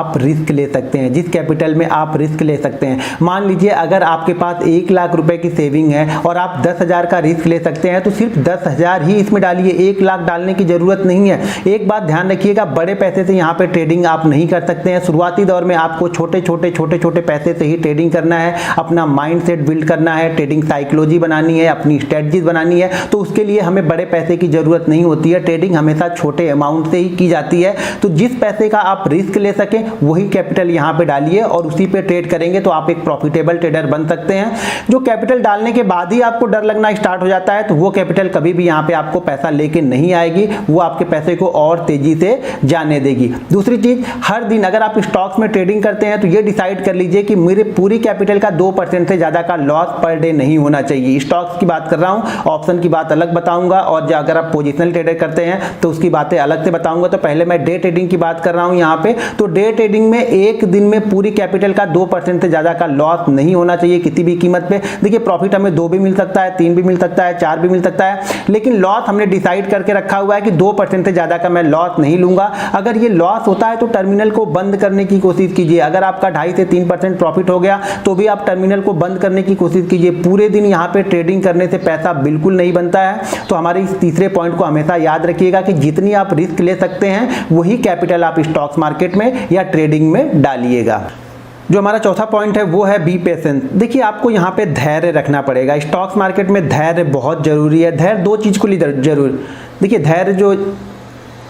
आप रिस्क ले सकते हैं, जिस कैपिटल में आप रिस्क ले सकते हैं। मान लीजिए अगर आपके पास 1 लाख रुपए की सेविंग है और आप 10,000 का रिस्क ले सकते हैं तो सिर्फ 10,000 ही इसमें डालिए, 1 लाख डालने की जरूरत नहीं है। एक बात ध्यान रखिएगा, बड़े पैसे से यहाँ पे ट्रेडिंग आप नहीं कर सकते हैं। शुरुआती दौर में आपको छोटे छोटे पैसे से ही ट्रेडिंग करना है, अपना माइंड सेट बिल्ड करना है, ट्रेडिंग साइकोलॉजी बनानी है, अपनी स्ट्रेटजीज बनानी है। तो उसके लिए हमें बड़े पैसे की जरूरत नहीं होती है, ट्रेडिंग हमेशा छोटे अमाउंट से ही की जाती है। तो जिस पैसे का आप रिस्क ले सकें वही कैपिटल यहां पे डालिए और उसी पे ट्रेड करेंगे तो आप एक प्रॉफिटेबल ट्रेडर बन सकते हैं। जो कैपिटल डालने के बाद ही आपको डर लगना स्टार्ट हो जाता है तो वो कैपिटल कभी भी यहां पे आपको पैसा लेके नहीं आएगी, वो आपके पैसे को और तेजी से जाने देगी। दूसरी चीज, हर दिन अगर आप स्टॉक्स में ट्रेडिंग करते हैं तो ये डिसाइड कर लीजिए कि मेरे पूरी कैपिटल का 2% से ज्यादा का लॉस पर डे नहीं होना चाहिए। स्टॉक्स की बात कर रहा हूं, ऑप्शन की बात अलग बताऊंगा और अगर आप पोजिशनल ट्रेडर करते हैं तो उसकी बातें अलग से बताऊंगा। तो पहले मैं डे ट्रेडिंग की बात कर रहा हूं यहां पे। तो डे ट्रेडिंग में एक दिन में पूरी कैपिटल का 2% से ज्यादा का लॉस नहीं होना चाहिए किसी भी कीमत पे। देखिए प्रॉफिट हमें 2 भी मिल सकता है, 3 भी मिल सकता है, 4 भी मिल सकता है, लेकिन लॉस हमने डिसाइड करके रखा हुआ है कि 2% से ज्यादा का मैं लॉस नहीं लूंगा। अगर ये लॉस होता है तो टर्मिनल को बंद करने की कोशिश कीजिए। अगर आपका 2.5 से 3% प्रॉफिट हो गया तो भी आप टर्मिनल को बंद करने की कोशिश कीजिए। पूरे दिन यहाँ पे ट्रेडिंग करने से पैसा बिल्कुल नहीं बनता है। तो हमारे इस तीसरे पॉइंट को हमेशा याद रखिएगा कि जितनी आप रिस्क ले सकते हैं वही कैपिटल आप स्टॉक्स मार्केट में या ट्रेडिंग में डालिएगा। जो हमारा चौथा पॉइंट है वो है बी पेशेंस। देखिए आपको यहाँ पे धैर्य रखना पड़ेगा। स्टॉक्स मार्केट में धैर्य बहुत जरूरी है। धैर्य 2 चीज को लिए जरूर, देखिए धैर्य जो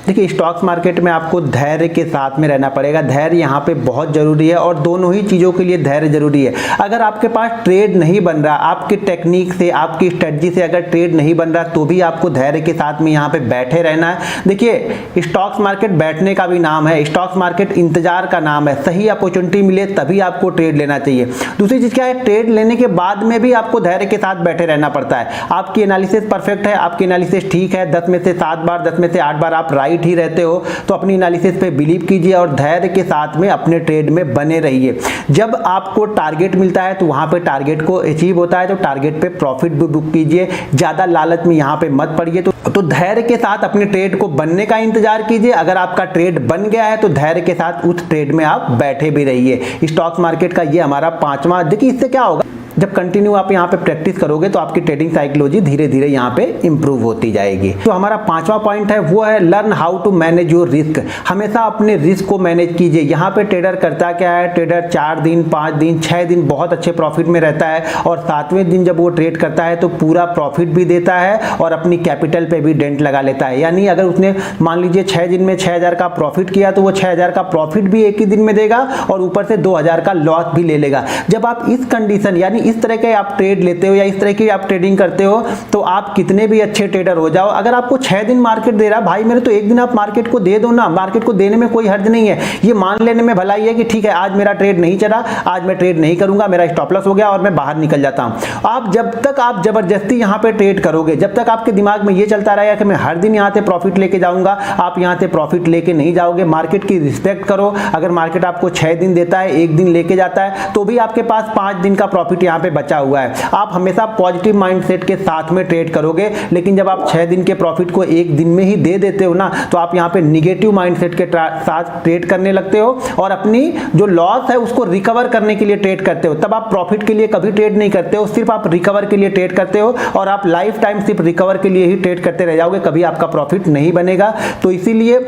देखिए स्टॉक्स मार्केट में आपको धैर्य के साथ में रहना पड़ेगा। धैर्य यहाँ पे बहुत जरूरी है और दोनों ही चीज़ों के लिए धैर्य जरूरी है। अगर आपके पास ट्रेड नहीं बन रहा, आपके टेक्निक से, आपकी स्ट्रेटजी से अगर ट्रेड नहीं बन रहा तो भी आपको धैर्य के साथ में यहाँ पे बैठे रहना है। देखिए स्टॉक्स मार्केट बैठने का भी नाम है, स्टॉक्स मार्केट इंतजार का नाम है। सही अपॉर्चुनिटी मिले तभी आपको ट्रेड लेना चाहिए। दूसरी चीज़ क्या है, ट्रेड लेने के बाद में भी आपको धैर्य के साथ बैठे रहना पड़ता है। आपकी एनालिसिस परफेक्ट है, आपकी एनालिसिस ठीक है, 10 में से 7 बार, 10 में से 8 बार आप राइट ही रहते हो तो अपनी एनालिसिस पे बिलीव कीजिए और धैर्य के साथ में अपने ट्रेड में बने रहिए। जब आपको टारगेट मिलता है तो वहां पे टारगेट को अचीव होता है तो टारगेट पे प्रॉफिट भी बुक कीजिए। ज्यादा लालच में यहां पे मत पड़िए। तो धैर्य के साथ अपने ट्रेड को बनने का इंतजार कीजिए। अगर आपका ट्रेड बन गया है तो धैर्य के साथ उस ट्रेड में आप बैठे भी रहिए। स्टॉक्स मार्केट का ये हमारा 5वां। देखिए इससे क्या होगा, जब कंटिन्यू आप यहाँ पे प्रैक्टिस करोगे तो आपकी ट्रेडिंग साइकोलॉजी धीरे धीरे यहाँ पे इंप्रूव होती जाएगी। तो हमारा 5वां पॉइंट है वो है learn how to manage your risk. हमेशा अपने रिस्क को मैनेज कीजिए। यहाँ पे ट्रेडर करता क्या है, ट्रेडर 4 दिन, 5 दिन, 6 दिन बहुत अच्छे प्रॉफिट में रहता है और 7वें दिन जब वो ट्रेड करता है तो पूरा प्रॉफिट भी देता है और अपनी कैपिटल पे भी डेंट लगा लेता है। यानी अगर उसने मान लीजिए 6 दिन में 6,000 का प्रॉफिट किया तो वो 6,000 का प्रॉफिट भी एक ही दिन में देगा और ऊपर से 2,000 का लॉस भी ले लेगा। जब आप इस कंडीशन यानी इस तरह के आप ट्रेड लेते हो या इस तरह की आप ट्रेडिंग करते हो तो आप कितने भी अच्छे ट्रेडर हो जाओ, अगर आपको 6 दिन मार्केट दे रहा, भाई मेरे तो एक दिन आप मार्केट को दे दो ना। मार्केट को देने में कोई हर्ज नहीं है। ये मान लेने में भलाई है कि ठीक है आज मेरा ट्रेड नहीं चला, आज मैं ट्रेड नहीं करूंगा, मेरा स्टॉप लॉस हो गया और मैं बाहर निकल जाता हूं। आप जब तक आप जबरदस्ती यहां पे ट्रेड करोगे, जब तक आपके दिमाग में ये चलता रहेगा कि मैं हर दिन यहां से प्रॉफिट लेके जाऊंगा, आप यहां से प्रॉफिट लेके नहीं जाओगे। मार्केट की रिस्पेक्ट करो। अगर मार्केट आपको 6 दिन देता है, एक दिन लेके जाता है तो भी आपके पास 5 दिन का प्रॉफिट यहां पे बचा हुआ है। आप हमेशा पॉजिटिव माइंडसेट के साथ में ट्रेड करोगे। लेकिन जब आप 6 दिन के प्रॉफिट को एक दिन में ही दे देते हो ना तो आप यहां पे निगेटिव माइंडसेट के साथ ट्रेड करने लगते हो और अपनी जो लॉस है उसको रिकवर करने के लिए ट्रेड करते हो। तब आप प्रॉफिट के लिए कभी ट्रेड नहीं करते हो, सिर्फ आप रिकवर के लिए ट्रेड करते हो और आप लाइफ टाइम सिर्फ रिकवर के लिए ही ट्रेड करते रह जाओगे, कभी आपका प्रॉफिट नहीं बनेगा। तो इसीलिए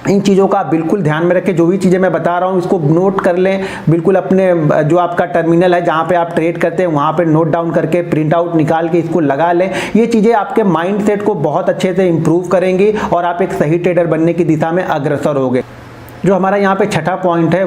इन चीज़ों का बिल्कुल ध्यान में रखें। जो भी चीज़ें मैं बता रहा हूँ इसको नोट कर लें। बिल्कुल अपने जो आपका टर्मिनल है जहाँ पे आप ट्रेड करते हैं वहाँ पे नोट डाउन करके प्रिंट आउट निकाल के इसको लगा लें। ये चीज़ें आपके माइंडसेट को बहुत अच्छे से इंप्रूव करेंगी और आप एक सही ट्रेडर बनने की दिशा में अग्रसर होगे। जो हमारा यहाँ पे 6ठा पॉइंट है